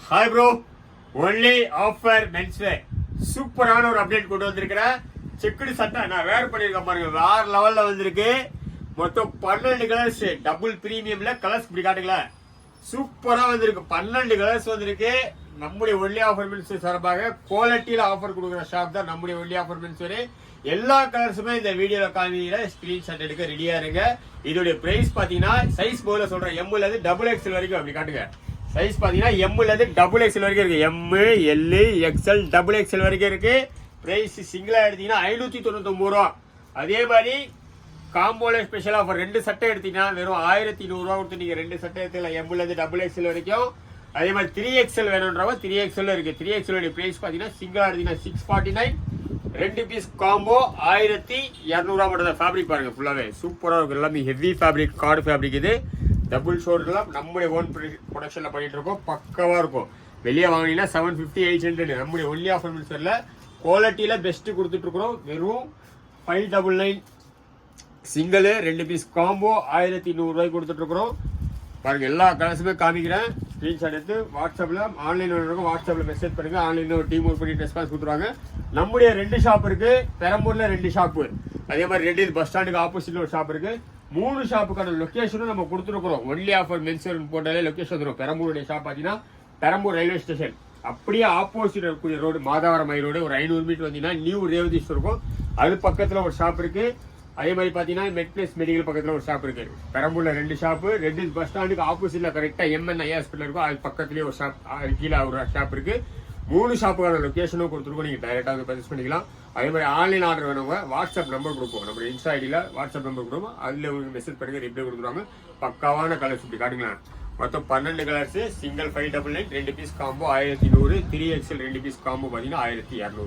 Hi bro, only offer menswear சூப்பரான ஒரு update கொண்டு வந்திருக்கிறேன். செக்குடு சட்டை நான் வேர் பண்ணியிருக்கேன் பாருங்க, வேற லெவல்ல வந்திருக்கு. மொத்தம் 12 கலர்ஸ், டபுள் பிரீமியம்ல கலர்ஸ் இப்படி காட்டுங்களா, சூப்பரா வந்திருக்கு. 12 கலர்ஸ் வந்திருக்கு. நம்முடைய ஒன்லி ஆஃபர் மென்ஸ்வேர் சார்பாக குவாலிட்டியில ஆஃபர் கொடுக்குற ஷாப் தான் நம்முடைய ஒன்லி ஆஃபர் மென்ஸ்வேர். எல்லா கலர்ஸுமே இந்த வீடியோல காமிக்கிற ஸ்கிரீன்ஷாட் எடுக்க ரெடியா இருங்க. இதோட பிரைஸ் பாத்தீங்கன்னா சைஸ் போல சொல்றேன், எம்ல இருந்து டபுள் எக்ஸ்எல் வரைக்கும் அப்படி காட்டுங்க. சைஸ் பாத்தீங்கன்னா எம்ல இருந்து டபுள் எக்ஸ்எல் வரைக்கும் இருக்கு. M, L, XL, double XL வரைக்கும் இருக்கு. பிரைஸ் சிங்கிளா எடுத்தீங்கன்னா 599 ரூபா. அதே மாதிரி காம்போல ஸ்பெஷல் ஆஃபர் 2 சட்டை எடுத்தீங்கன்னா வெறும் 1100 ரூபா கொடுத்து நீங்க 2 சட்டை எடுத்துக்கலாம், எம்ல இருந்து டபுள் எக்ஸ்எல் வரைக்கும். அதே மாதிரி 3XL வேணும்ன்றவங்க 3XL இருக்கு. 3XL பிரைஸ் பாத்தீங்கன்னா சிங்கிளா எடுத்தீங்கன்னா 649, 2 பீஸ் காம்போ 1200 ரூபா மட்டும் தான். ஃபேப்ரிக் பாருங்க, ஃபுல்லாவே சூப்பரா இருக்கும். எல்லாமே ஹெவி ஃபேப்ரிக், கார்டு ஃபேப்ரிக். இது டபுள் ஷோல்டர்லாம் நம்முடைய ஓன் ப்ரொடக்ஷன்ல பண்ணிட்டு இருக்கோம், பக்கவா இருக்கும். வெளியே வாங்கினீங்கன்னா 750, 800. நம்முடைய ஒன்லி ஆஃபர் மென்ஸ்வேர்ல குவாலிட்டியில பெஸ்ட் கொடுத்துட்டு இருக்கிறோம். வெறும் 599 சிங்கிள், 2 பீஸ் காம்போ 1100 ரூபாய்க்கு கொடுத்துட்டு இருக்கிறோம். பாருங்க, எல்லா கலர்ஸுமே காமிக்கிறேன். ஸ்கிரீன்ஷாட் எடுத்து வாட்ஸ்அப்ல ஆன்லைன் இருக்கும், வாட்ஸ்அப்ல மெசேஜ் பண்ணுங்க. ஆன்லைன்ல ஒரு டீம் ஒர்க் பண்ணி ரெஸ்பான்ஸ் கொடுத்துருவாங்க. நம்முடைய 2 ஷாப் இருக்கு, பெரம்பூர்ல 2 ஷாப்பு, அதே மாதிரி ரெண்டு பஸ் ஸ்டாண்டுக்கு ஆப்போசிட்ல ஒரு ஷாப் இருக்கு. 3 ஷாப்புக்கான லொகேஷனும் நம்ம கொடுத்துருக்கிறோம். ஒன்லி ஆஃபர் மென்ஸ்வேர் போட்டாலே லொகேஷன் வந்துடும். பெரம்பூருடைய ஷாப் பார்த்தீங்கன்னா பெரம்பூர் ரயில்வே ஸ்டேஷன் அப்படியே ஆப்போசிட் இருக்கக்கூடிய ரோடு, மாதாவரம் மை ரோடு, ஒரு 500 மீட்டர் வந்தீங்கன்னா நியூ ரேவதி ஸ்டோர் இருக்கும். அது பக்கத்துல ஒரு ஷாப் இருக்கு. அதே மாதிரி பாத்தீங்கன்னா மெட் பிளேஸ் மெடிக்கல் பக்கத்துல ஒரு ஷாப் இருக்கு. பெரம்பூர்ல 2 ஷாப்பு, ரெண்டு பஸ் ஸ்டாண்டுக்கு ஆப்போசிட்ல கரெக்டா MNI ஹாஸ்பிட்டல் இருக்கும், அது பக்கத்துலயே ஒரு ஷாப், கீழே ஒரு ஷாப் இருக்கு. 3 ஷாப்புக்கான லொகேஷனும் கொடுத்துருக்கோம். நீங்க டைரக்டா வந்து பர்ச்சேஸ் பண்ணிக்கலாம். அதே மாதிரி ஆன்லைன் ஆர்டர் வேணுங்க, வாட்ஸ்அப் நம்பர் கொடுப்போம். நம்ம இன்ஸ்டா ஐடியில வாட்ஸ்அப் நம்பர் கொடுப்போம். அதுல உங்களுக்கு மெசேஜ் பண்ணுங்க, ரிப்ளை கொடுத்துருவாங்க. பக்காவான கலர்ஸ் இப்படி காட்டுங்களேன். மொத்தம் 12 colours, single 599, 2 piece combo 1100, 3XL 2 piece combo பாத்தீங்கன்னா 1200.